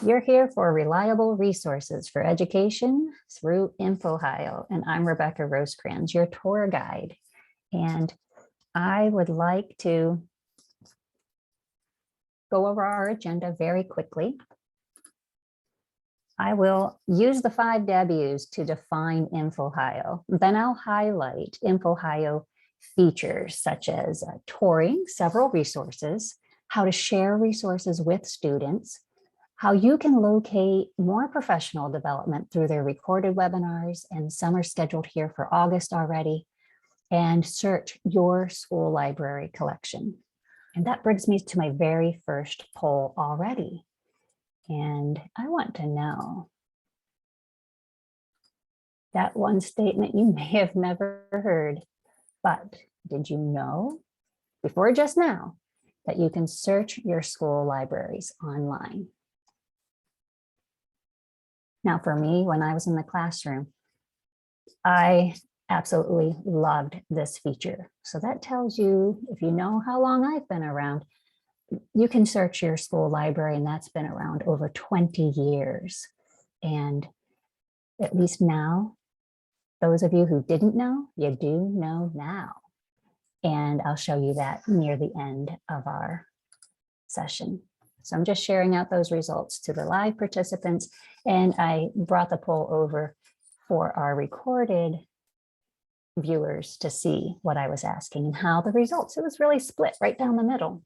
You're here for reliable resources for education through INFOhio, and I'm Rebecca Rosecrans, your tour guide. And I would like to go over our agenda very quickly. I will use the 5 W's to define INFOhio. Then I'll highlight INFOhio features such as touring several resources, how to share resources with students, how you can locate more professional development through their recorded webinars, and some are scheduled here for August already, and search your school library collection. And that brings me to my very first poll already. And I want to know that one statement you may have never heard, but did you know before just now that you can search your school libraries online? Now, for me, when I was in the classroom, I absolutely loved this feature. So that tells you, if you know how long I've been around, you can search your school library, and that's been around over 20 years. And at least now, those of you who didn't know, you do know now. And I'll show you that near the end of our session. So I'm just sharing out those results to the live participants, and I brought the poll over for our recorded viewers to see what I was asking and how the results, it was really split right down the middle.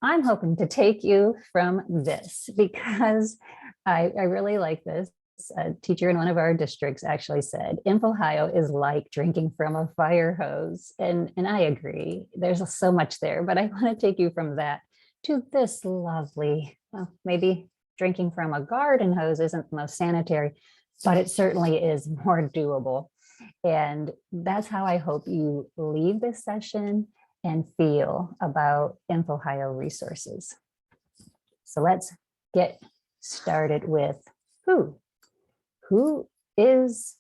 I'm hoping to take you from this because I really like this. A teacher in one of our districts actually said, INFOhio is like drinking from a fire hose. And I agree, there's so much there, but I want to take you from that to this lovely, well, maybe drinking from a garden hose isn't the most sanitary, but it certainly is more doable. And that's how I hope you leave this session and feel about INFOhio resources. So let's get started with who is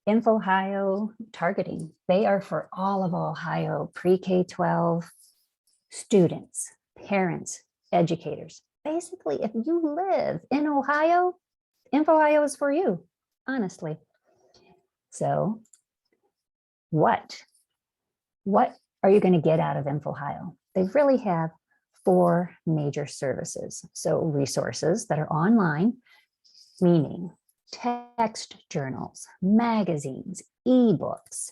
INFOhio targeting? They are for all of Ohio pre-K-12 students, parents, educators. Basically, if you live in Ohio, INFOhio is for you, honestly. So what are you going to get out of INFOhio? They really have 4 major services. So resources that are online, meaning text journals, magazines, ebooks,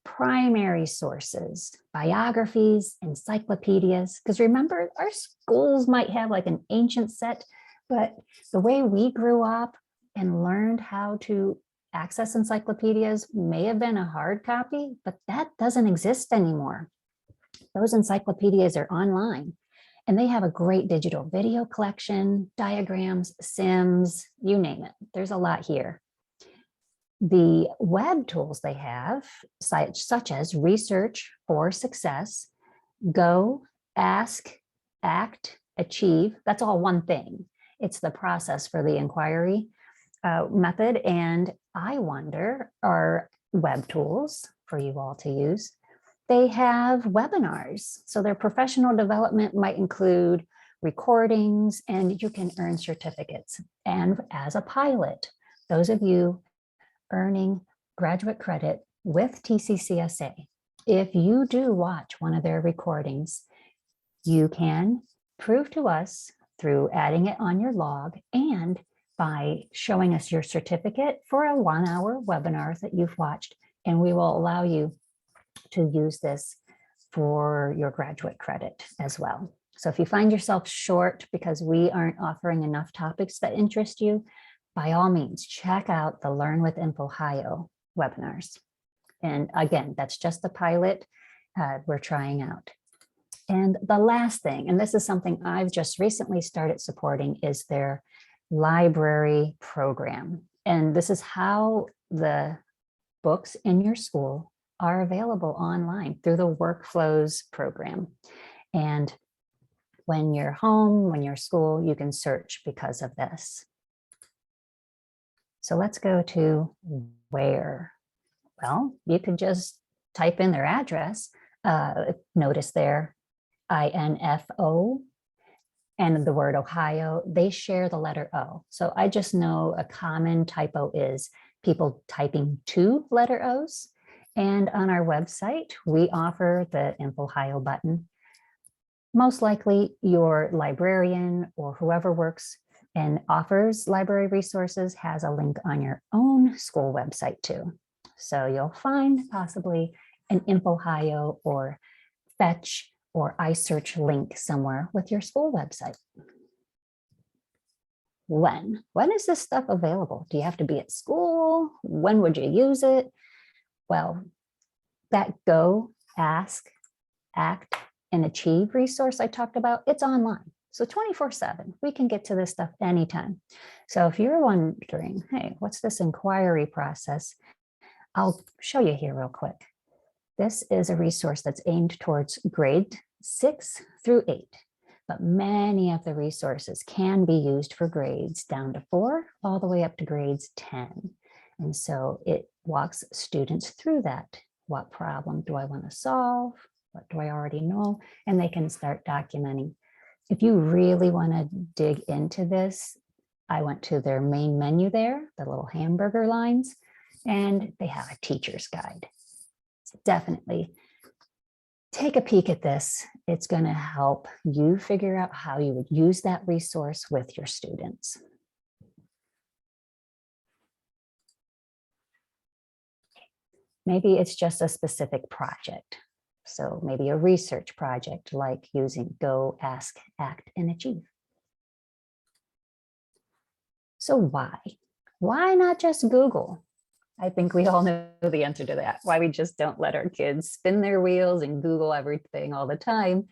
primary sources, biographies, encyclopedias. Because remember, our schools might have like an ancient set, but the way we grew up and learned how to access encyclopedias may have been a hard copy, but that doesn't exist anymore. Those encyclopedias are online. And they have a great digital video collection, diagrams, sims, you name it. There's a lot here. The web tools they have, such as Research for Success, Go, Ask, Act, Achieve, that's all one thing. It's the process for the inquiry method. And I wonder, are web tools for you all to use? They have webinars, so their professional development might include recordings, and you can earn certificates. And as a pilot, those of you earning graduate credit with TCCSA, if you do watch one of their recordings, you can prove to us through adding it on your log and by showing us your certificate for a 1-hour webinar that you've watched, and we will allow you to use this for your graduate credit as well. So if you find yourself short because we aren't offering enough topics that interest you, by all means, check out the Learn with INFOhio webinars. And again, that's just the pilot we're trying out. And the last thing, and this is something I've just recently started supporting, is their library program. And this is how the books in your school are available online through the Workflows program. And when you're home, when you're school, you can search because of this. So let's go to where. Well, you could just type in their address. Notice there, INFO, and the word Ohio, they share the letter O. So I just know a common typo is people typing two letter O's. And on our website, we offer the INFOhio button. Most likely your librarian or whoever works and offers library resources has a link on your own school website too. So you'll find possibly an INFOhio or Fetch or iSearch link somewhere with your school website. When is this stuff available? Do you have to be at school? When would you use it? Well, that Go, Ask, Act, and Achieve resource I talked about, it's online. So 24/7, we can get to this stuff anytime. So if you're wondering, hey, what's this inquiry process? I'll show you here real quick. This is a resource that's aimed towards grade 6 through 8, but many of the resources can be used for grades down to 4, all the way up to grades 10. And so it walks students through that. What problem do I want to solve? What do I already know? And they can start documenting. If you really want to dig into this, I went to their main menu there, the little hamburger lines, and they have a teacher's guide. So definitely take a peek at this. It's going to help you figure out how you would use that resource with your students. Maybe it's just a specific project. So maybe a research project like using Go, Ask, Act, and Achieve. So why? Why not just Google? I think we all know the answer to that. Why we just don't let our kids spin their wheels and Google everything all the time.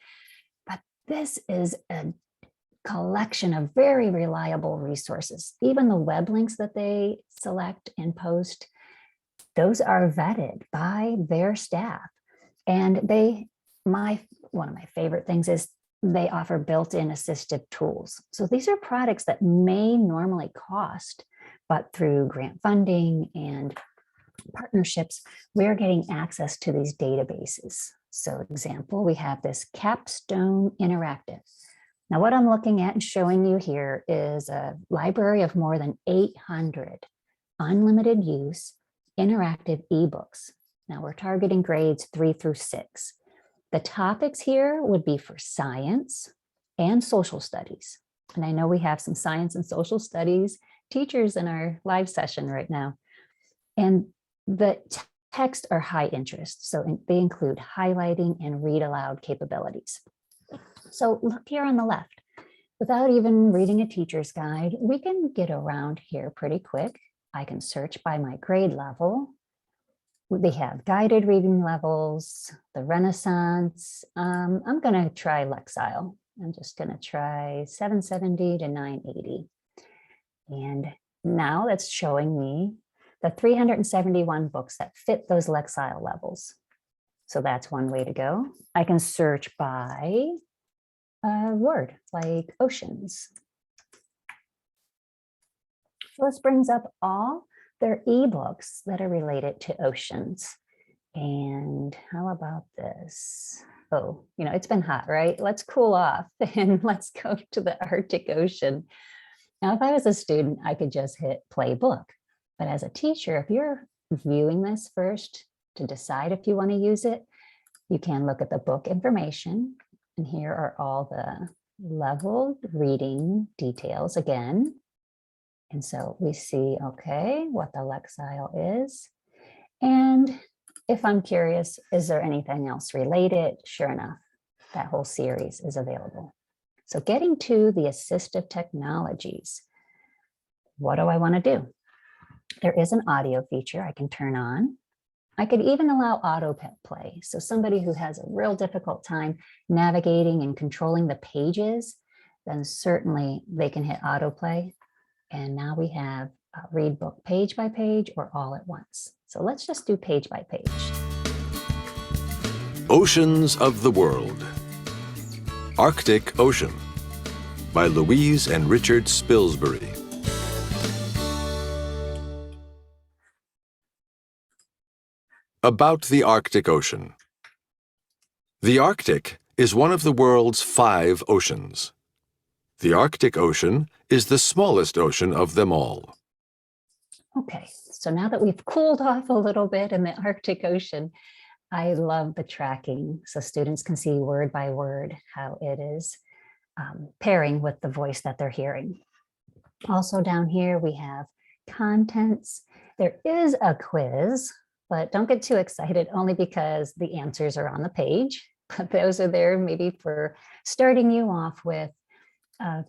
But this is a collection of very reliable resources. Even the web links that they select and post, those are vetted by their staff. And one of my favorite things is they offer built-in assistive tools. So these are products that may normally cost, but through grant funding and partnerships, we're getting access to these databases. So example, we have this Capstone Interactive. Now what I'm looking at and showing you here is a library of more than 800 unlimited use interactive ebooks. Now we're targeting grades 3 through 6. The topics here would be for science and social studies. And I know we have some science and social studies teachers in our live session right now. And the text are high interest. So they include highlighting and read aloud capabilities. So look here on the left. Without even reading a teacher's guide, we can get around here pretty quick. I can search by my grade level. They have guided reading levels, the Renaissance. I'm going to try Lexile. I'm just going to try 770 to 980. And now that's showing me the 371 books that fit those Lexile levels. So that's one way to go. I can search by a word like oceans. So this brings up all their ebooks that are related to oceans. And how about this? Oh, it's been hot, right? Let's cool off and let's go to the Arctic Ocean. Now, if I was a student, I could just hit play book. But as a teacher, if you're viewing this first to decide if you want to use it, you can look at the book information. And here are all the leveled reading details again. And so we see, okay, what the Lexile is. And if I'm curious, is there anything else related? Sure enough, that whole series is available. So getting to the assistive technologies, what do I want to do? There is an audio feature I can turn on. I could even allow autoplay. So somebody who has a real difficult time navigating and controlling the pages, then certainly they can hit autoplay. And now we have read book page by page or all at once. So let's just do page by page. Oceans of the World. Arctic Ocean by Louise and Richard Spilsbury. About the Arctic Ocean. The Arctic is one of the world's 5 oceans. The Arctic Ocean is the smallest ocean of them all. Okay, so now that we've cooled off a little bit in the Arctic Ocean, I love the tracking so students can see word by word how it is pairing with the voice that they're hearing. Also down here, we have contents. There is a quiz, but don't get too excited only because the answers are on the page. But those are there maybe for starting you off with an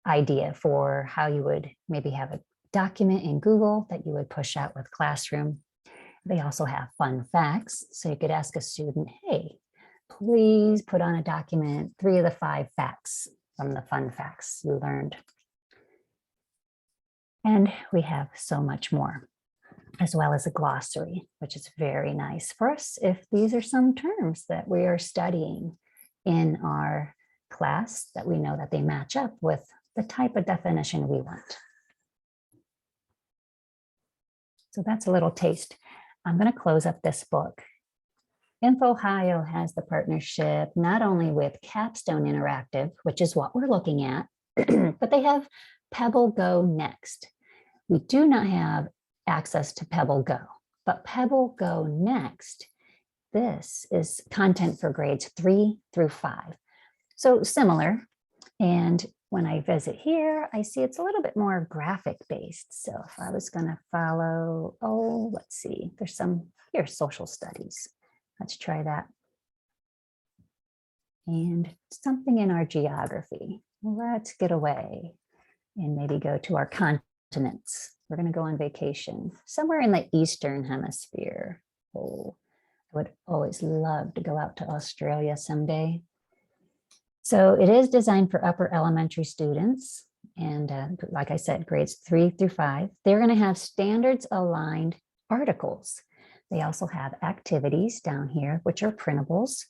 idea for how you would maybe have a document in Google that you would push out with Classroom. They also have fun facts. So you could ask a student, hey, please put on a document 3 of the 5 facts from the fun facts you learned. And we have so much more, as well as a glossary, which is very nice for us if these are some terms that we are studying in our class that we know that they match up with the type of definition we want. So that's a little taste. I'm going to close up this book. INFOhio has the partnership not only with Capstone Interactive, which is what we're looking at, but they have Pebble Go Next. We do not have access to Pebble Go, but Pebble Go Next, this is content for grades 3 through 5. So similar. And when I visit here, I see it's a little bit more graphic based. So if I was going to follow, let's see, there's some here, social studies. Let's try that. And something in our geography. Let's get away and maybe go to our continents. We're going to go on vacation somewhere in the Eastern Hemisphere. Oh, I would always love to go out to Australia someday. So it is designed for upper elementary students. And like I said, grades 3 through 5, they're going to have standards aligned articles. They also have activities down here, which are printables.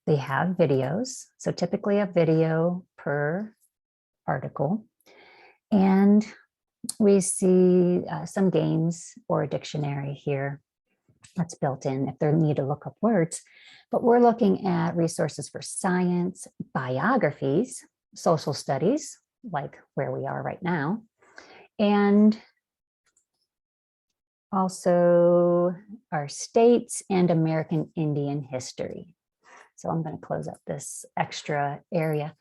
They have videos. So typically a video per article. And we see some games or a dictionary here that's built in if they need to look up words. But we're looking at resources for science, biographies, social studies, like where we are right now, and also our states and American Indian history. So I'm going to close up this extra area.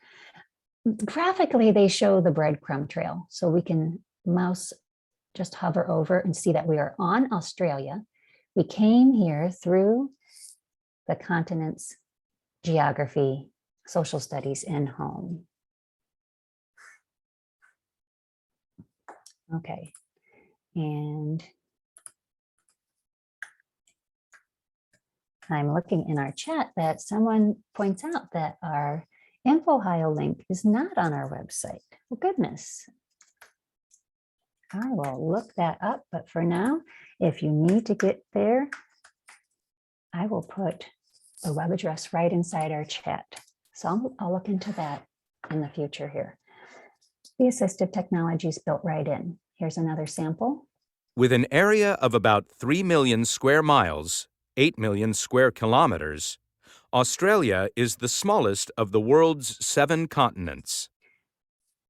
Graphically, they show the breadcrumb trail. So we can mouse, just hover over and see that we are on Australia. We came here through the continents, geography, social studies, and home. Okay, and I'm looking in our chat that someone points out that our INFOhio link is not on our website. Well, goodness. I will look that up, but for now, if you need to get there, I will put the web address right inside our chat. So I'll look into that in the future here. The assistive technology is built right in. Here's another sample. With an area of about 3 million square miles, 8 million square kilometers, Australia is the smallest of the world's 7 continents.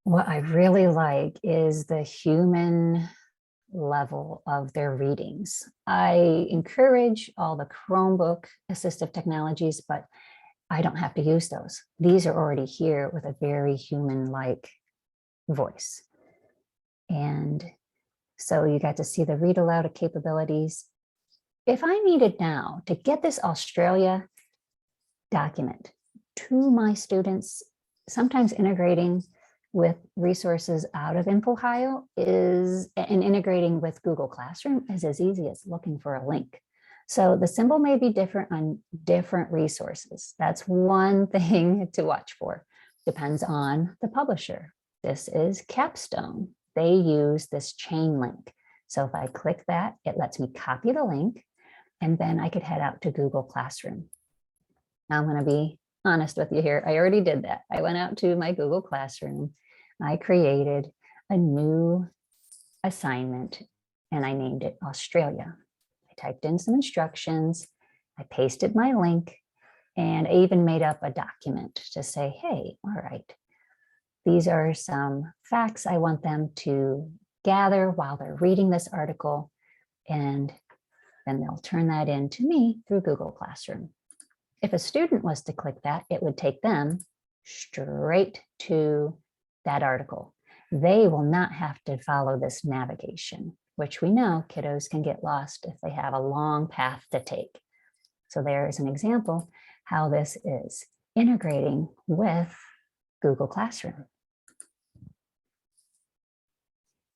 What I really like is the human level of their readings. I encourage all the Chromebook assistive technologies, but I don't have to use those. These are already here with a very human-like voice. And so you got to see the read aloud capabilities. If I needed now to get this Australia document to my students, sometimes integrating with resources out of INFOhio and integrating with Google Classroom is as easy as looking for a link. So the symbol may be different on different resources. That's one thing to watch for. Depends on the publisher. This is Capstone. They use this chain link. So if I click that, it lets me copy the link, and then I could head out to Google Classroom. Now I'm going to be honest with you here. I already did that. I went out to my Google Classroom. I created a new assignment and I named it Australia. I typed in some instructions. I pasted my link And I even made up a document to say, hey, all right, these are some facts I want them to gather while they're reading this article, and then they'll turn that in to me through Google Classroom. If a student was to click that, it would take them straight to that article. They will not have to follow this navigation, which we know kiddos can get lost if they have a long path to take. So there's an example how this is integrating with Google Classroom.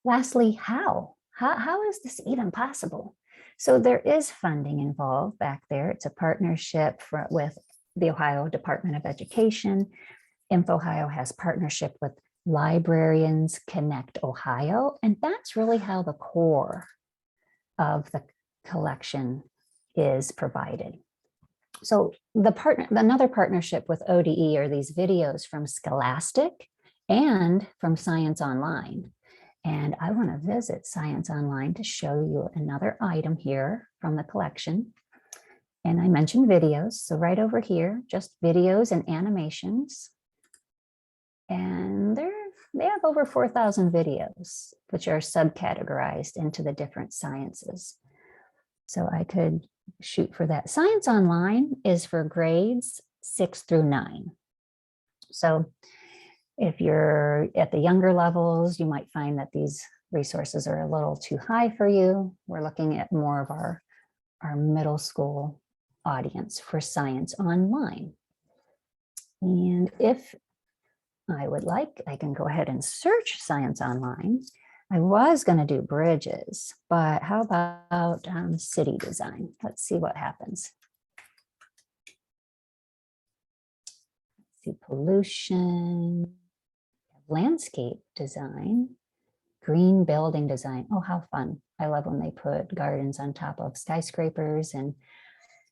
Lastly, how? How is this even possible? So there is funding involved back there. It's a partnership with the Ohio Department of Education. INFOhio has partnership with Librarians Connect Ohio, and that's really how the core of the collection is provided. So another partnership with ODE are these videos from Scholastic and from Science Online. And I want to visit Science Online to show you another item here from the collection. And I mentioned videos, so right over here, just videos and animations. And they have over 4,000 videos, which are subcategorized into the different sciences. So I could shoot for that. Science Online is for grades 6 through 9. So if you're at the younger levels, you might find that these resources are a little too high for you. We're looking at more of our middle school audience for Science Online. And if I would like, I can go ahead and search Science Online. I was going to do bridges, but how about city design? Let's see what happens. Let's see, pollution, landscape design, green building design. Oh, how fun. I love when they put gardens on top of skyscrapers. And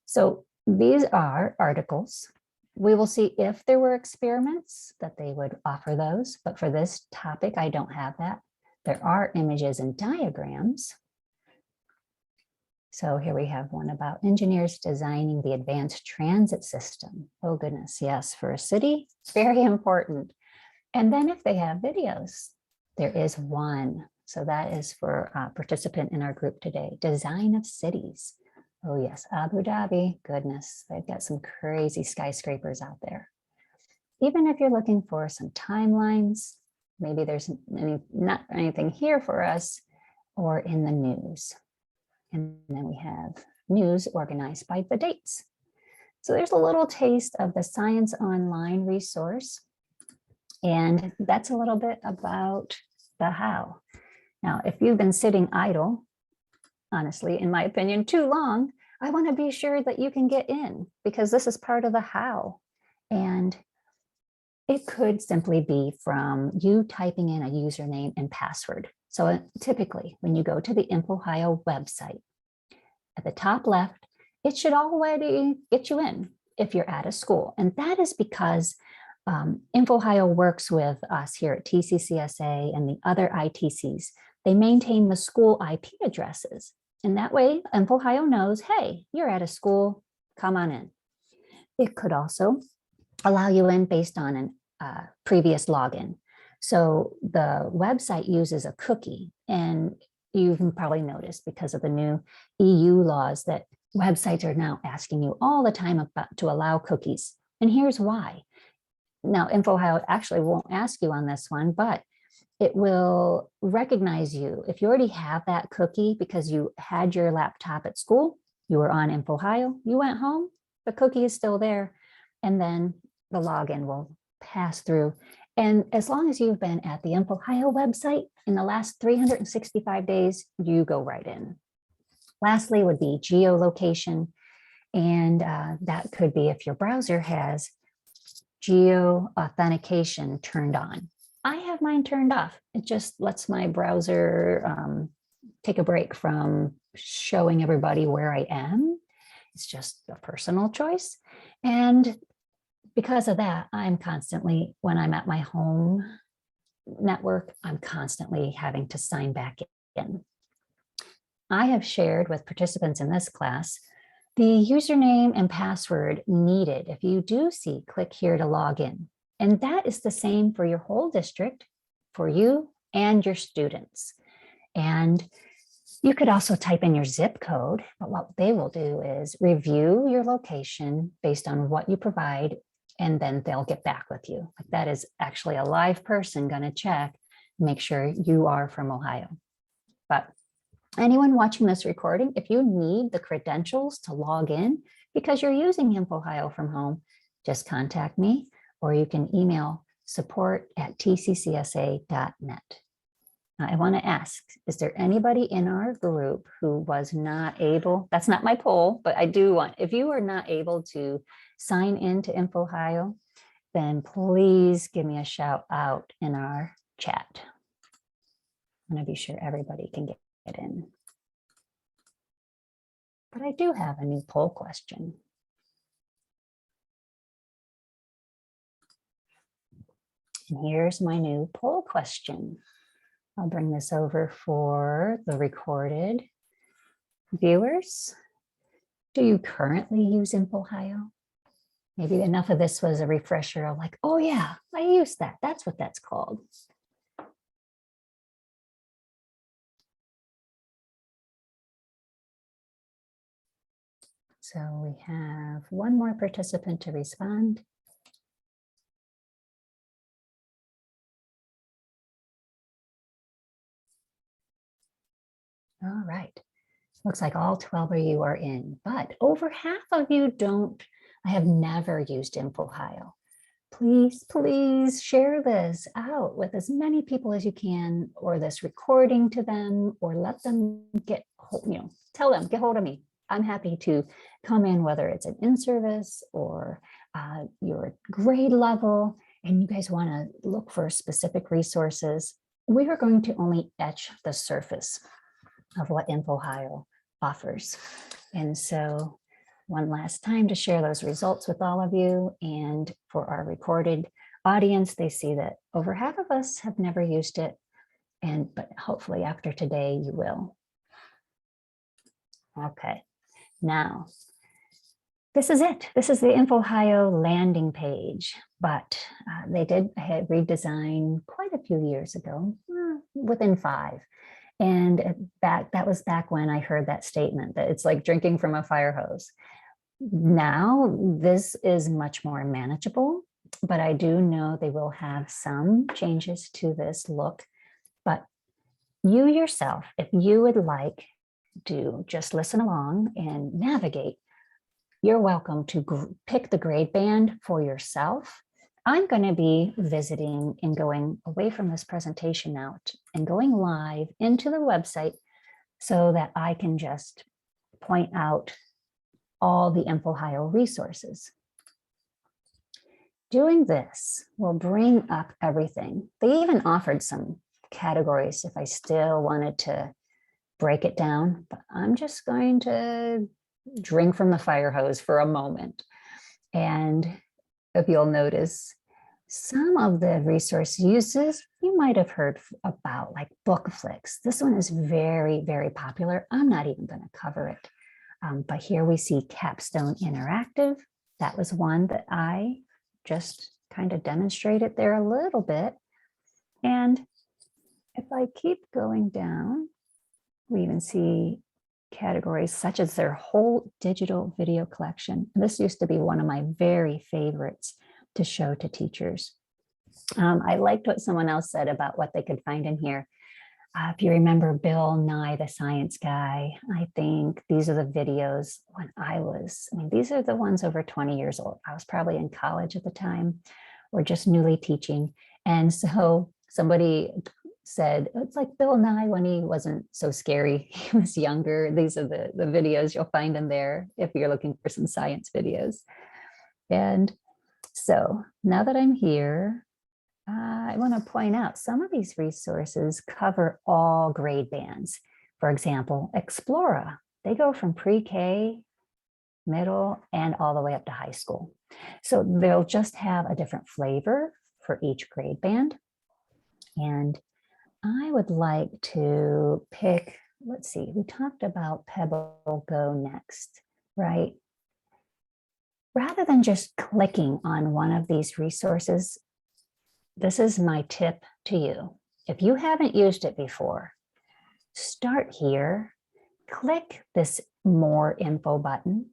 so these are articles. We will see if there were experiments that they would offer those, but for this topic, I don't have that. There are images and diagrams. So here we have one about engineers designing the advanced transit system. Oh goodness, yes, for a city, very important. And then if they have videos, there is one. So that is for a participant in our group today, design of cities. Oh yes, Abu Dhabi, goodness, they've got some crazy skyscrapers out there. Even if you're looking for some timelines, maybe there's not anything here for us, or in the news. And then we have news organized by the dates. So there's a little taste of the Science Online resource. And that's a little bit about the how. Now, if you've been sitting idle, honestly, in my opinion, too long, I want to be sure that you can get in, because this is part of the how. And it could simply be from you typing in a username and password. So typically, when you go to the INFOhio website, at the top left, it should already get you in if you're at a school. And that is because INFOhio works with us here at TCCSA and the other ITCs. They maintain the school IP addresses. And that way, INFOhio knows, hey, you're at a school, come on in. It could also allow you in based on a previous login. So the website uses a cookie, and you can probably notice because of the new EU laws that websites are now asking you all the time to allow cookies. And here's why. Now, INFOhio actually won't ask you on this one, but it will recognize you. If you already have that cookie because you had your laptop at school, you were on INFOhio, you went home, the cookie is still there, and then the login will pass through. And as long as you've been at the INFOhio website in the last 365 days, you go right in. Lastly would be geolocation. And that could be if your browser has geo authentication turned on. I have mine turned off. It just lets my browser take a break from showing everybody where I am. It's just a personal choice. And because of that, I'm constantly, when I'm at my home network, I'm constantly having to sign back in. I have shared with participants in this class The username and password needed, if you do see, click here to log in. And that is the same for your whole district, for you and your students. And you could also type in your zip code, but what they will do is review your location based on what you provide, and then they'll get back with you. Like that is actually a live person going to check, make sure you are from Ohio. But anyone watching this recording, if you need the credentials to log in because you're using INFOhio from home, just contact me, or you can email support@tccsa.net. I want to ask, is there anybody in our group who was not able, that's not my poll, but I do want, if you are not able to sign into INFOhio, then please give me a shout out in our chat. I'm going to be sure everybody can get in. But I do have a new poll question. And here's my new poll question. I'll bring this over for the recorded viewers. Do you currently use INFOhio? Maybe enough of this was a refresher of like, oh yeah, I use that. That's what that's called. So we have one more participant to respond. All right. Looks like all 12 of you are in, but over half of you don't. I have never used INFOhio. Please, please share this out with as many people as you can, or this recording to them, or let them get, tell them, get hold of me. I'm happy to come in, whether it's an in-service or your grade level, and you guys want to look for specific resources. We are going to only etch the surface of what INFOhio offers. And so one last time to share those results with all of you, and for our recorded audience, they see that over half of us have never used it, but hopefully after today you will. Okay, now this is it. This is the INFOhio landing page, but they had redesigned quite a few years ago, within 5. And that was back when I heard that statement that it's like drinking from a fire hose. Now this is much more manageable, but I do know they will have some changes to this look. But you yourself, if you would like to just listen along and navigate, you're welcome to pick the grade band for yourself. I'm going to be visiting and going away from this presentation now and going live into the website so that I can just point out all the INFOhio resources. Doing this will bring up everything. They even offered some categories if I still wanted to break it down, but I'm just going to drink from the fire hose for a moment. And if you'll notice, some of the resource uses you might have heard about, like book flicks. This one is very, very popular. I'm not even going to cover it. But here we see Capstone Interactive. That was one that I just kind of demonstrated there a little bit. And if I keep going down, we even see categories such as their whole digital video collection. This used to be one of my very favorites to show to teachers. I liked what someone else said about what they could find in here. If you remember Bill Nye, the science guy, I think these are the videos when these are the ones over 20 years old. I was probably in college at the time or just newly teaching. And so somebody said, it's like Bill Nye when he wasn't so scary. He was younger. These are the videos you'll find in there if you're looking for some science videos. And so now that I'm here, I want to point out some of these resources cover all grade bands. For example, Explora, they go from pre-K, middle, and all the way up to high school. So they'll just have a different flavor for each grade band. And I would like to pick, let's see, we talked about Pebble Go next. right? Rather than just clicking on one of these resources, this is my tip to you. If you haven't used it before, start here, click this More Info button,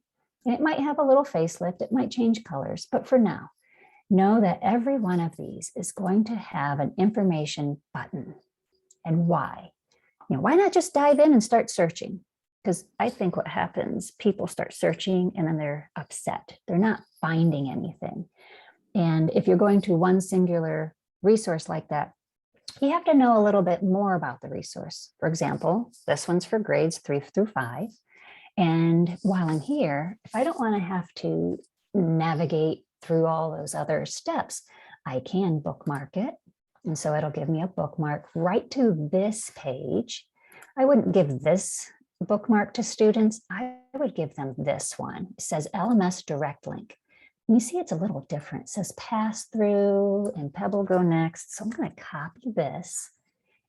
and it might have a little facelift, it might change colors, but for now, know that every one of these is going to have an information button. And why? Why not just dive in and start searching? Because I think what happens, people start searching and then they're upset. They're not finding anything. And if you're going to one singular resource like that, you have to know a little bit more about the resource. For example, this one's for grades 3 through 5. And while I'm here, if I don't want to have to navigate through all those other steps, I can bookmark it. And so it'll give me a bookmark right to this page. I wouldn't give this bookmark to students. I would give them this one. It says LMS direct link. And you see it's a little different. It says pass through and Pebble go next. So I'm going to copy this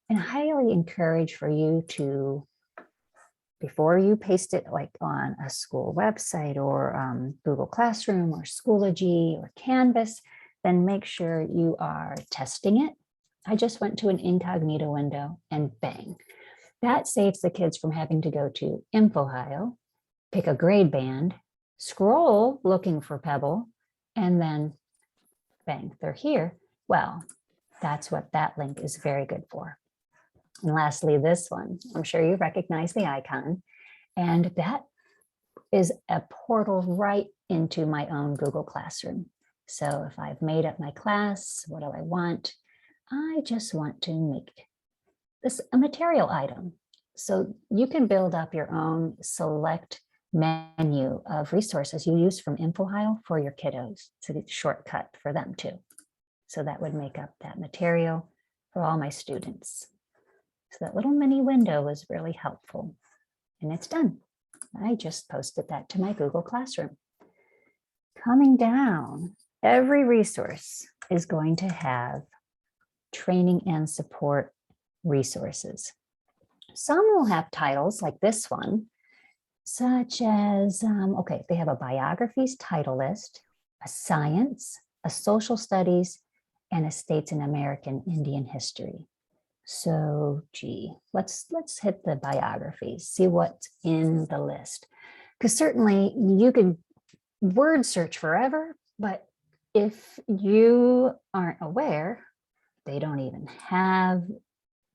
and highly encourage for you to, before you paste it like on a school website or Google Classroom or Schoology or Canvas, then make sure you are testing it. I just went to an incognito window and bang. That saves the kids from having to go to INFOhio, pick a grade band, scroll looking for Pebble, and then bang, they're here. Well, that's what that link is very good for. And lastly, this one, I'm sure you recognize the icon, and that is a portal right into my own Google Classroom. So if I've made up my class, what do I want? I just want to make this a material item. So you can build up your own select menu of resources you use from INFOhio for your kiddos. It's a shortcut for them too. So that would make up that material for all my students. So that little mini window was really helpful. And it's done. I just posted that to my Google Classroom. Coming down, every resource is going to have training and support resources. Some will have titles like this one, such as, okay, they have a biographies title list, a science, a social studies, and a states and American Indian history. So, gee, let's hit the biographies, see what's in the list. Because certainly you could word search forever, but if you aren't aware, they don't even have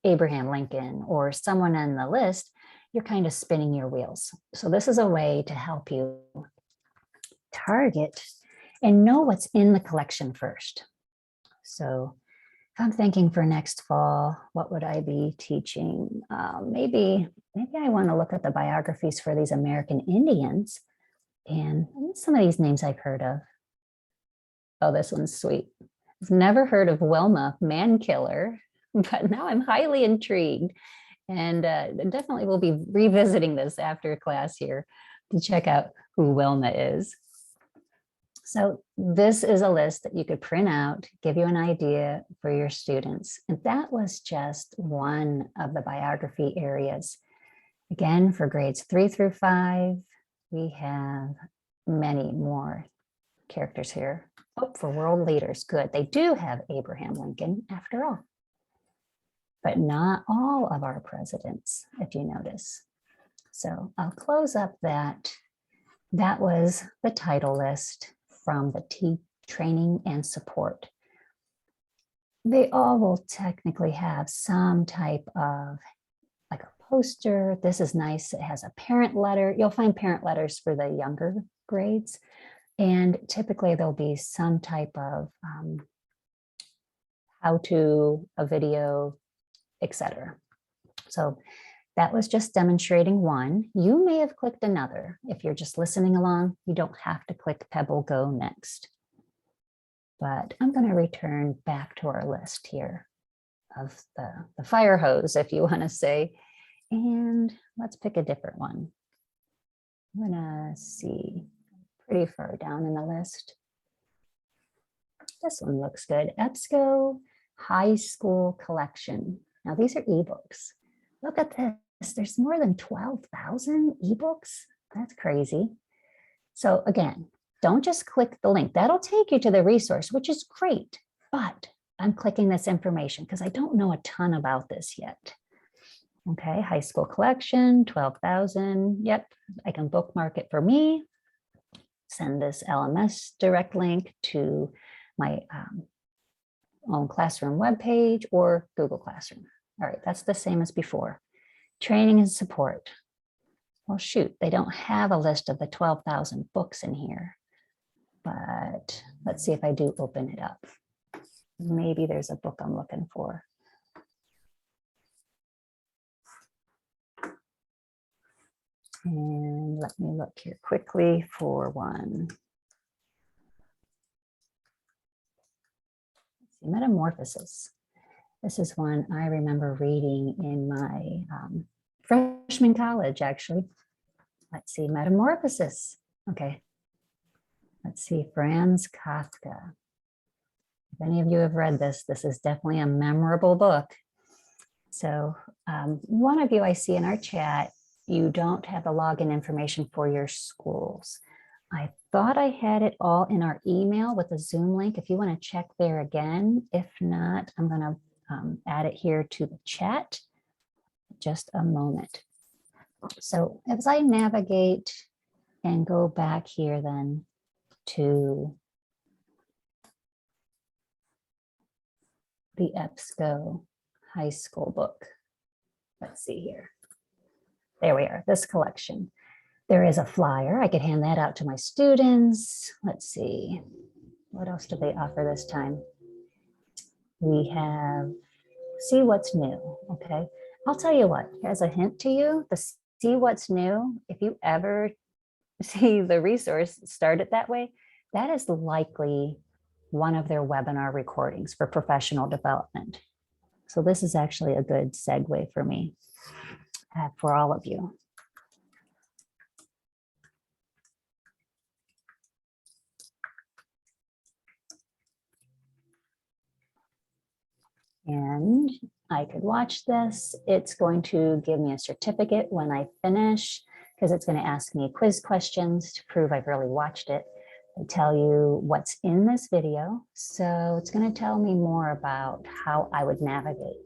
Abraham Lincoln or someone on the list, you're kind of spinning your wheels. So this is a way to help you target and know what's in the collection first. So if I'm thinking for next fall, what would I be teaching? Maybe I want to look at the biographies for these American Indians and some of these names I've heard of. Oh, this one's sweet. I've never heard of Wilma Mankiller, but now I'm highly intrigued. And definitely we'll be revisiting this after class here to check out who Wilma is. So this is a list that you could print out, give you an idea for your students. And that was just one of the biography areas. Again, for grades 3 through 5, we have many more characters here. Oh, for world leaders, good. They do have Abraham Lincoln after all. But not all of our presidents, if you notice. So I'll close up that. That was the title list from the training and support. They all will technically have some type of like a poster. This is nice. It has a parent letter. You'll find parent letters for the younger grades. And typically there'll be some type of how-to, a video, etc. So that was just demonstrating one. You may have clicked another. If you're just listening along, you don't have to click Pebble Go next. But I'm going to return back to our list here of the fire hose, if you want to say, and let's pick a different one. I'm going to see pretty far down in the list. This one looks good. Ebsco High School Collection. Now these are ebooks. Look at this. There's more than 12,000 ebooks. That's crazy. So again, don't just click the link. That'll take you to the resource, which is great, but I'm clicking this information because I don't know a ton about this yet. Okay, high school collection, 12,000. Yep, I can bookmark it for me. Send this LMS direct link to my own classroom webpage or Google Classroom. All right, that's the same as before. Training and support. Well, shoot, they don't have a list of the 12,000 books in here, but let's see if I do open it up. Maybe there's a book I'm looking for. And let me look here quickly for one. Metamorphosis. This is one I remember reading in my freshman college, actually. Let's see, Metamorphosis. Okay. Let's see, Franz Kafka. If any of you have read this, this is definitely a memorable book. So one of you I see in our chat, you don't have the login information for your schools. I thought I had it all in our email with a Zoom link. If you want to check there again, if not, I'm going to add it here to the chat. Just a moment. So as I navigate and go back here then to the Ebsco high school book. Let's see here. There we are, this collection. There is a flyer. I could hand that out to my students. Let's see. What else do they offer this time? We have see what's new. Okay. I'll tell you what, here's a hint to you. The see what's new, if you ever see the resource start it that way, that is likely one of their webinar recordings for professional development. So this is actually a good segue for me, for all of you. And I could watch this. It's going to give me a certificate when I finish, because it's going to ask me quiz questions to prove I've really watched it. I tell you what's in this video. So it's going to tell me more about how I would navigate.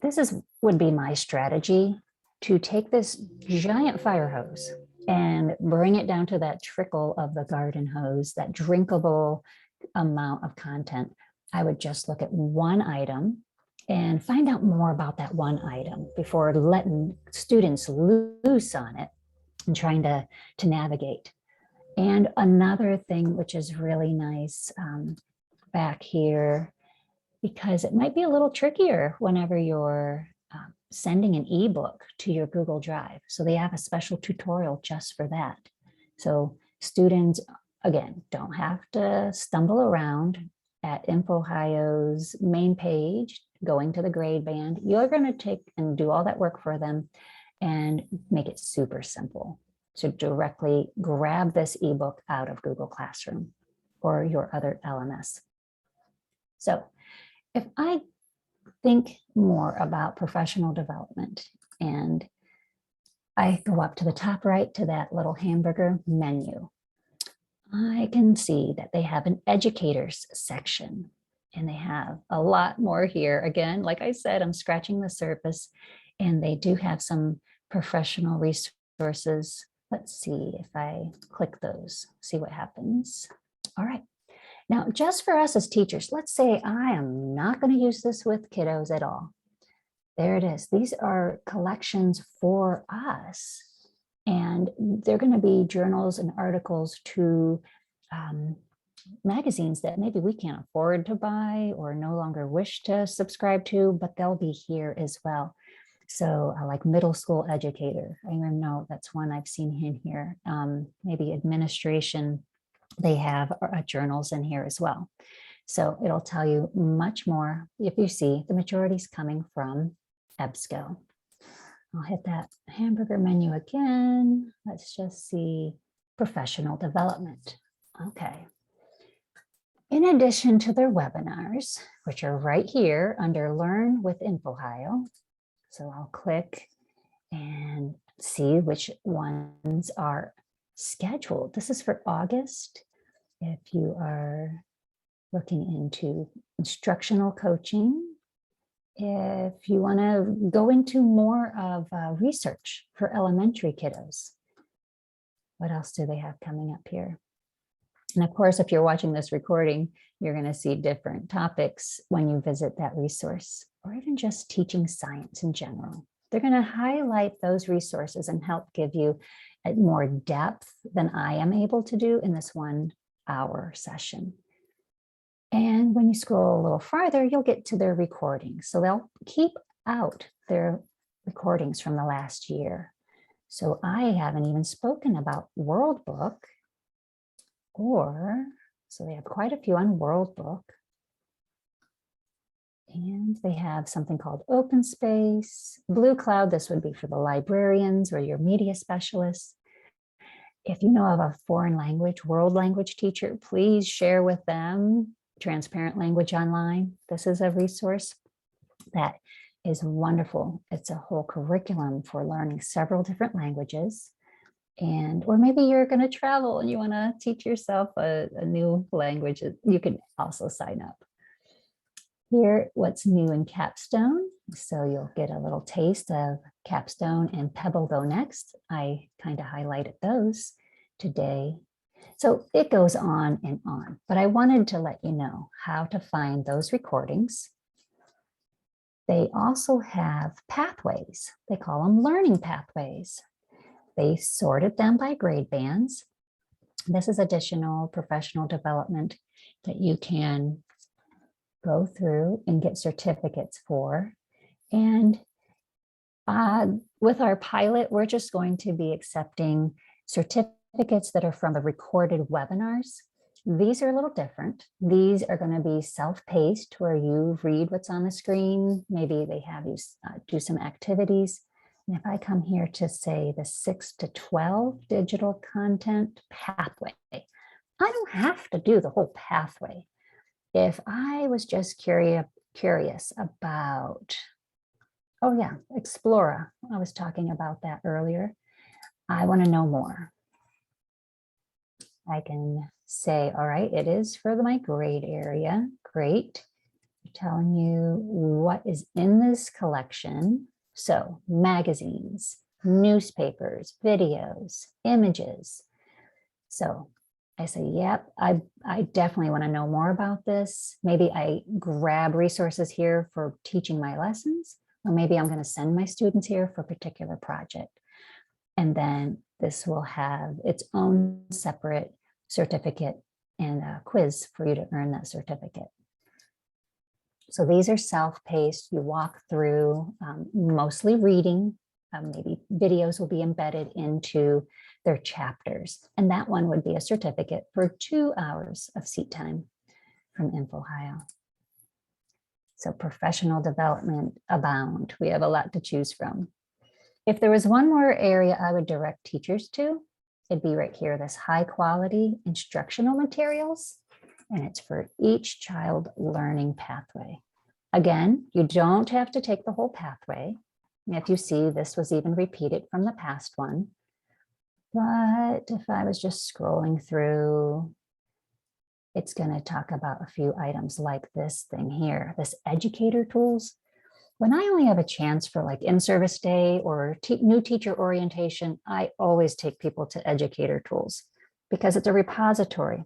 This would be my strategy, to take this giant fire hose and bring it down to that trickle of the garden hose, that drinkable amount of content. I would just look at one item and find out more about that one item before letting students loose on it and trying to navigate. And another thing which is really nice back here, because it might be a little trickier whenever you're sending an ebook to your Google Drive. So they have a special tutorial just for that. So students, again, don't have to stumble around at INFOhio's main page, going to the grade band. You're going to take and do all that work for them and make it super simple to directly grab this ebook out of Google Classroom or your other LMS. So if I think more about professional development and I go up to the top right to that little hamburger menu, I can see that they have an educators section and they have a lot more here. Again, like I said, I'm scratching the surface and they do have some professional resources. Let's see if I click those, see what happens. All right. Now, just for us as teachers, let's say I am not going to use this with kiddos at all. There it is. These are collections for us. And they're going to be journals and articles to magazines that maybe we can't afford to buy or no longer wish to subscribe to, but they'll be here as well. So like Middle School Educator, I know that's one I've seen in here. Maybe administration, they have journals in here as well. So it'll tell you much more. If you see, the majority is coming from Ebsco. I'll hit that hamburger menu again. Let's just see professional development. Okay. In addition to their webinars, which are right here under Learn with INFOhio. So I'll click and see which ones are scheduled. This is for August. If you are looking into instructional coaching, if you want to go into more of research for elementary kiddos. What else do they have coming up here? And of course, if you're watching this recording, you're going to see different topics when you visit that resource, or even just teaching science in general. They're going to highlight those resources and help give you more depth than I am able to do in this 1 hour session. And when you scroll a little farther, you'll get to their recordings. So they'll keep out their recordings from the last year. So I haven't even spoken about World Book, so they have quite a few on World Book. And they have something called Open Space, Blue Cloud. This would be for the librarians or your media specialists. If you know of a foreign language, world language teacher, please share with them Transparent Language Online. This is a resource that is wonderful. It's a whole curriculum for learning several different languages. Or maybe you're going to travel and you want to teach yourself a new language. You can also sign up. Here, what's new in Capstone. So you'll get a little taste of Capstone and Pebble Go Next. I kind of highlighted those today. So it goes on and on, but I wanted to let you know how to find those recordings. They also have pathways. They call them learning pathways. They sorted them by grade bands. This is additional professional development that you can go through and get certificates for. And with our pilot, we're just going to be accepting certificates that are from the recorded webinars. These are a little different. These are going to be self-paced where you read what's on the screen. Maybe they have you do some activities. And if I come here to say the 6 to 12 digital content pathway, I don't have to do the whole pathway. If I was just curious about, oh yeah, Explora, I was talking about that earlier. I want to know more. I can say, all right, it is for my grade area. Great. I'm telling you what is in this collection. So magazines, newspapers, videos, images. So I say, yep, I definitely want to know more about this. Maybe I grab resources here for teaching my lessons, or maybe I'm going to send my students here for a particular project. And then this will have its own separate certificate and a quiz for you to earn that certificate. So these are self-paced. You walk through mostly reading. Maybe videos will be embedded into their chapters. And that one would be a certificate for 2 hours of seat time from INFOhio. So professional development abound. We have a lot to choose from. If there was one more area I would direct teachers to, it'd be right here, this high quality instructional materials. And it's for each child learning pathway. Again, you don't have to take the whole pathway. If you see, this was even repeated from the past one. But if I was just scrolling through, it's going to talk about a few items like this thing here, this educator tools. When I only have a chance for like in-service day or new teacher orientation, I always take people to educator tools because it's a repository.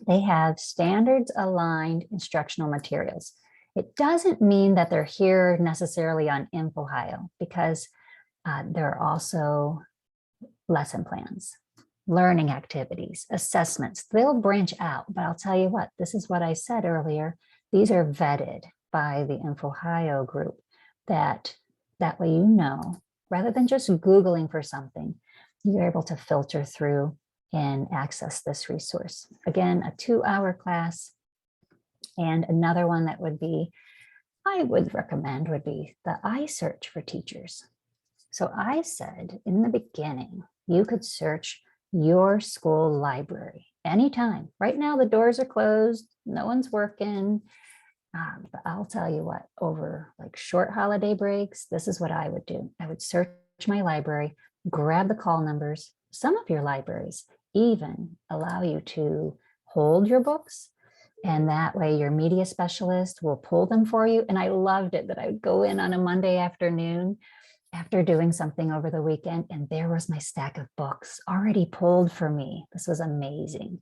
They have standards aligned instructional materials. It doesn't mean that they're here necessarily on INFOhio because there are also lesson plans, learning activities, assessments. They'll branch out, but I'll tell you what, this is what I said earlier. These are vetted by the INFOhio group that way you know, rather than just Googling for something, you're able to filter through and access this resource. Again, a 2-hour class. And another one that I would recommend would be the iSearch for teachers. So I said in the beginning, you could search your school library anytime. Right now, the doors are closed, no one's working. But I'll tell you what, over like short holiday breaks, this is what I would do. I would search my library, grab the call numbers, some of your libraries even allow you to hold your books, and that way your media specialist will pull them for you. And I loved it that I would go in on a Monday afternoon after doing something over the weekend, and there was my stack of books already pulled for me. This was amazing.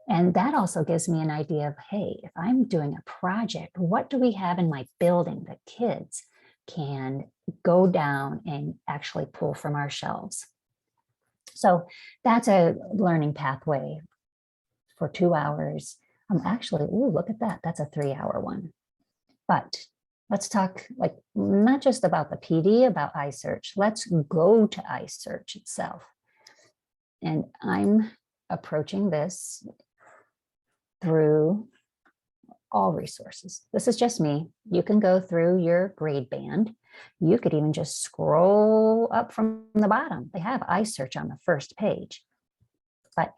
And that also gives me an idea of, hey, if I'm doing a project, what do we have in my building that kids can go down and actually pull from our shelves? So that's a learning pathway for 2 hours. Actually, ooh, look at that. That's a 3-hour one. But let's talk like not just about the PD, about iSearch. Let's go to iSearch itself. And I'm approaching this through all resources. This is just me. You can go through your grade band. You could even just scroll up from the bottom. They have iSearch on the first page. But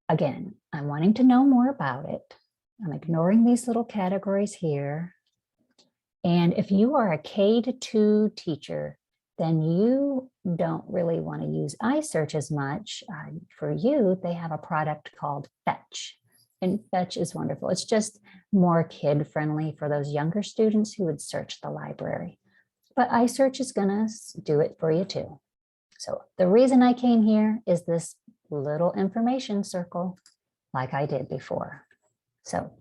again, I'm wanting to know more about it. I'm ignoring these little categories here. And if you are a K-2 teacher, then you don't really want to use iSearch as much. For you, they have a product called Fetch. And Fetch is wonderful. It's just more kid-friendly for those younger students who would search the library. But iSearch is going to do it for you too. So the reason I came here is this little information circle like I did before. So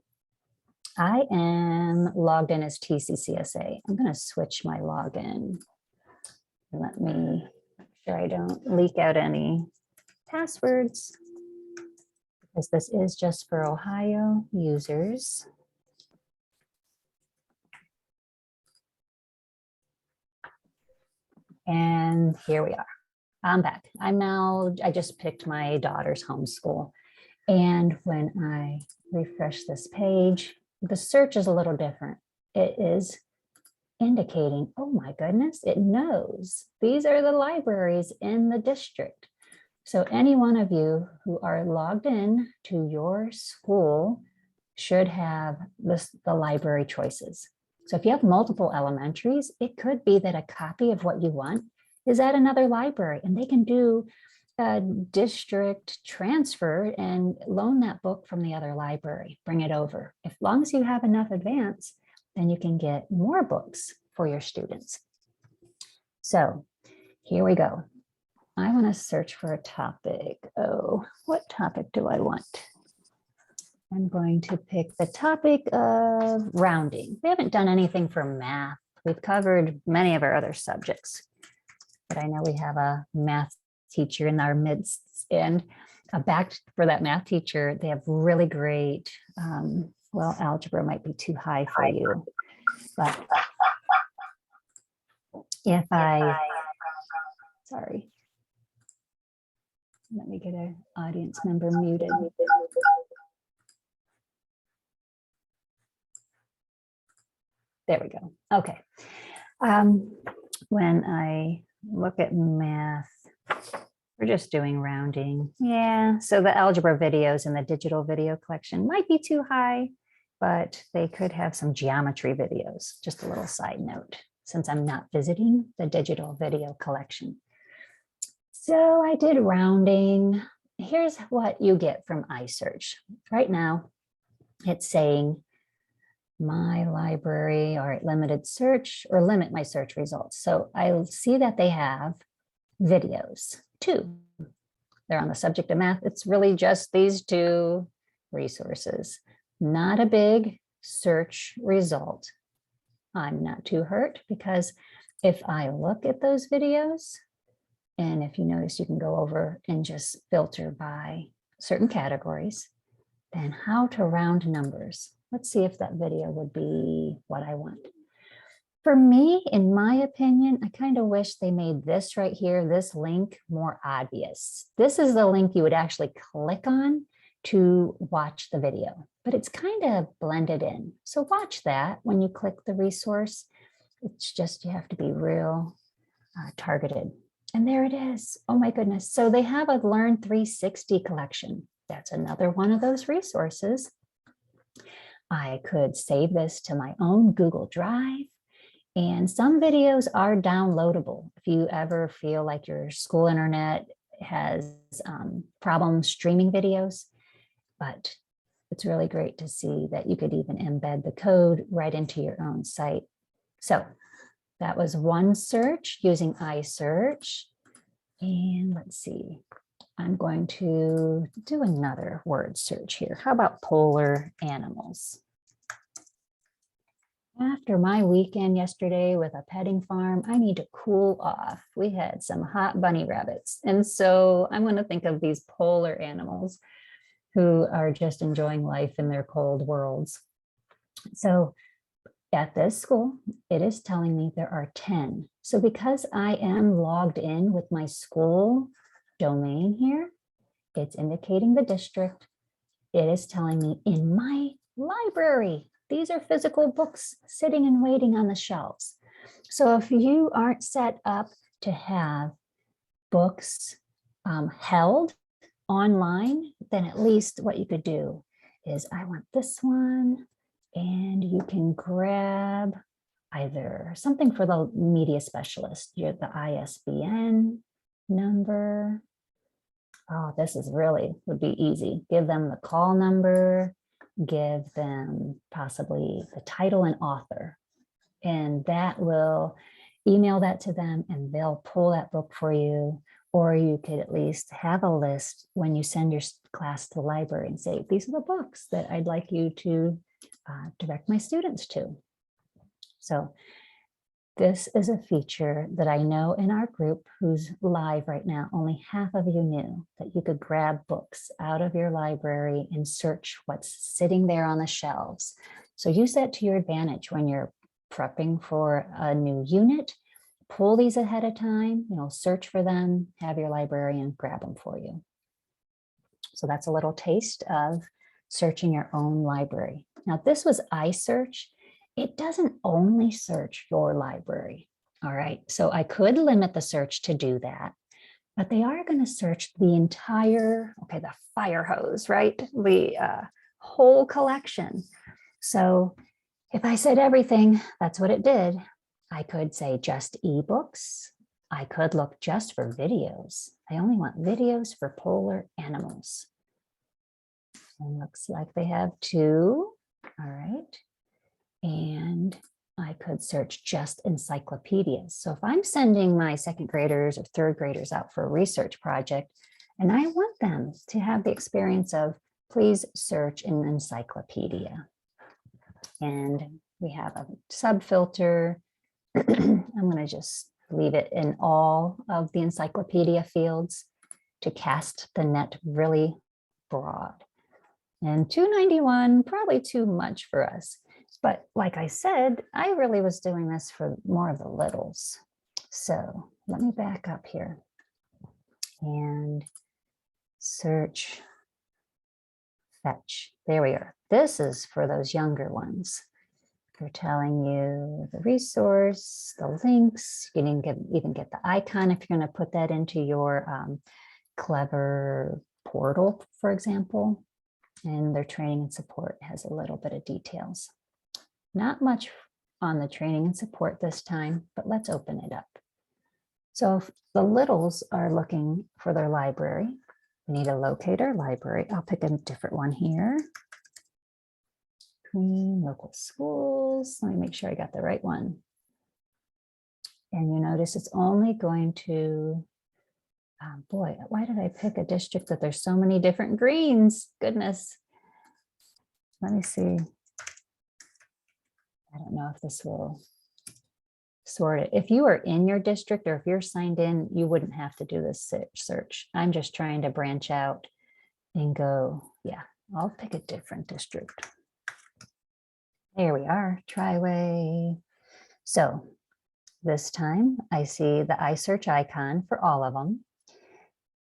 I am logged in as TCCSA. I'm going to switch my login. Let me make sure I don't leak out any passwords, because this is just for Ohio users. And here we are. I'm back. I just picked my daughter's homeschool. And when I refresh this page, the search is a little different. It is indicating, oh my goodness, it knows these are the libraries in the district. So any one of you who are logged in to your school should have the library choices. So if you have multiple elementaries, it could be that a copy of what you want is at another library, and they can do a district transfer and loan that book from the other library, bring it over. As long as you have enough advance, then you can get more books for your students. So here we go. I want to search for a topic. Oh, what topic do I want? I'm going to pick the topic of rounding. We haven't done anything for math. We've covered many of our other subjects, but I know we have a math teacher in our midst, and back for that math teacher, they have really great, well, algebra might be too high for you, but if sorry, let me get an audience member muted. There we go. Okay. When I look at math, we're just doing rounding. Yeah, so the algebra videos in the digital video collection might be too high, but they could have some geometry videos. Just a little side note, since I'm not visiting the digital video collection. So I did rounding. Here's what you get from iSearch. Right now, it's saying my library or limited search or limit my search results. So I see that they have videos too. They're on the subject of math. It's really just these two resources, not a big search result. I'm not too hurt, because if I look at those videos, and if you notice, you can go over and just filter by certain categories, then how to round numbers. Let's see if that video would be what I want. For me, in my opinion, I kind of wish they made this right here, this link, more obvious. This is the link you would actually click on to watch the video, but it's kind of blended in. So watch that when you click the resource. It's just, you have to be real targeted. And there it is. Oh my goodness. So they have a Learn 360 collection. That's another one of those resources. I could save this to my own Google Drive. And some videos are downloadable. If you ever feel like your school internet has problem streaming videos, but it's really great to see that you could even embed the code right into your own site. So that was one search using iSearch. And let's see, I'm going to do another word search here. How about polar animals? After my weekend yesterday with a petting farm, I need to cool off. We had some hot bunny rabbits. And so I'm going to think of these polar animals who are just enjoying life in their cold worlds. So at this school, it is telling me there are 10. So because I am logged in with my school domain here, it's indicating the district. It is telling me in my library, these are physical books sitting and waiting on the shelves. So if you aren't set up to have books held online, then at least what you could do is I want this one, and you can grab either something for the media specialist, the ISBN number. Oh, this is really would be easy. Give them the call number, give them possibly the title and author, and that will email that to them and they'll pull that book for you. Or you could at least have a list when you send your class to the library and say, these are the books that I'd like you to direct my students to. So this is a feature that I know in our group who's live right now, only half of you knew that you could grab books out of your library and search what's sitting there on the shelves. So use that to your advantage when you're prepping for a new unit. Pull these ahead of time, search for them, have your librarian grab them for you. So that's a little taste of searching your own library. Now, this was iSearch. It doesn't only search your library. All right, so I could limit the search to do that, but they are going to search the entire, the fire hose, right? The whole collection. So if I said everything, that's what it did. I could say just ebooks. I could look just for videos. I only want videos for polar animals. And looks like they have 2. All right. And I could search just encyclopedias. So if I'm sending my 2nd graders or 3rd graders out for a research project, and I want them to have the experience of, please search an encyclopedia. And we have a sub filter. I'm going to just leave it in all of the encyclopedia fields to cast the net really broad. And 291, probably too much for us. But like I said, I really was doing this for more of the littles. So let me back up here and search, fetch. There we are. This is for those younger ones. They're telling you the resource, the links. You can even get the icon if you're going to put that into your Clever portal, for example. And their training and support has a little bit of details. Not much on the training and support this time, but let's open it up. So if the littles are looking for their library, we need to locate our library. I'll pick a different one here. Local schools. Let me make sure I got the right one. And you notice it's only going to, boy, why did I pick a district that there's so many different greens? Goodness. Let me see. I don't know if this will sort it. If you are in your district or if you're signed in, you wouldn't have to do this search. I'm just trying to branch out and go, yeah, I'll pick a different district. There we are, Triway. So this time I see the iSearch icon for all of them.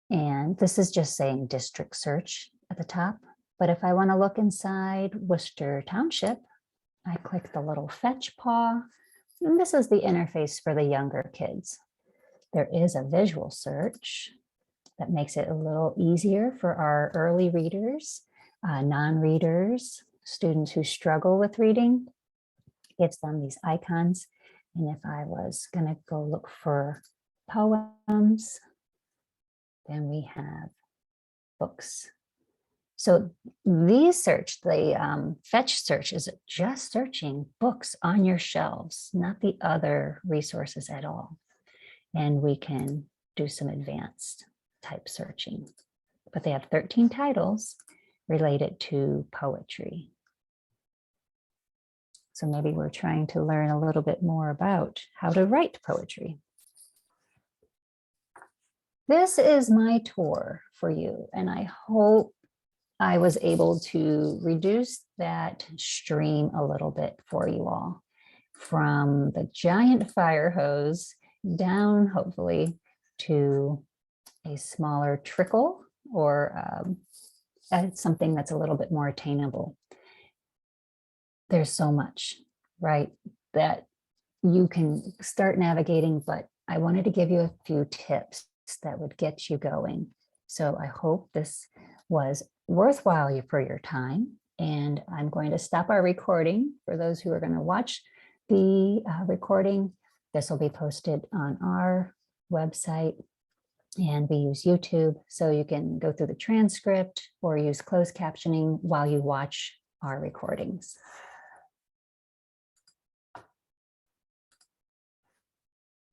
And this is just saying district search at the top. But if I want to look inside Worcester Township, I click the little fetch paw. And this is the interface for the younger kids. There is a visual search that makes it a little easier for our early readers, non-readers, students who struggle with reading. Gives them these icons. And if I was going to go look for poems, Then we have books. So these search, the fetch search is just searching books on your shelves, not the other resources at all. And we can do some advanced type searching. But they have 13 titles related to poetry. So maybe we're trying to learn a little bit more about how to write poetry. This is my tour for you, and I hope I was able to reduce that stream a little bit for you all, from the giant fire hose down, hopefully, to a smaller trickle, or something that's a little bit more attainable. There's so much, right, that you can start navigating, but I wanted to give you a few tips that would get you going. So I hope this was worthwhile for your time. And I'm going to stop our recording. For those who are going to watch the recording, this will be posted on our website. And we use YouTube, so you can go through the transcript or use closed captioning while you watch our recordings.